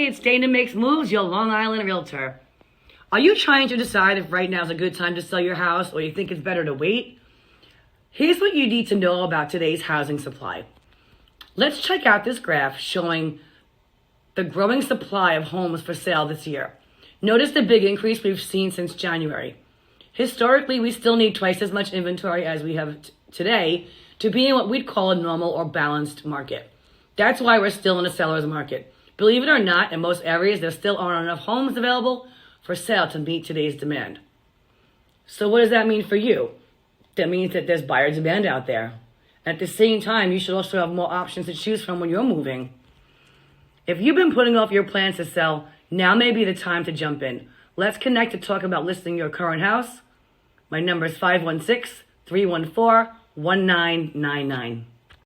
Hey, it's Dana Makes Moves, your Long Island realtor. Are you trying to decide if right now is a good time to sell your house or you think it's better to wait? Here's what you need to know about today's housing supply. Let's check out this graph showing the growing supply of homes for sale this year. Notice the big increase we've seen since January. Historically, we still need twice as much inventory as we have today to be in what we'd call a normal or balanced market. That's why we're still in a seller's market. Believe it or not, in most areas, there still aren't enough homes available for sale to meet today's demand. So what does that mean for you? That means that there's buyer demand out there. At the same time, you should also have more options to choose from when you're moving. If you've been putting off your plans to sell, now may be the time to jump in. Let's connect to talk about listing your current house. My number is 516-314-1999.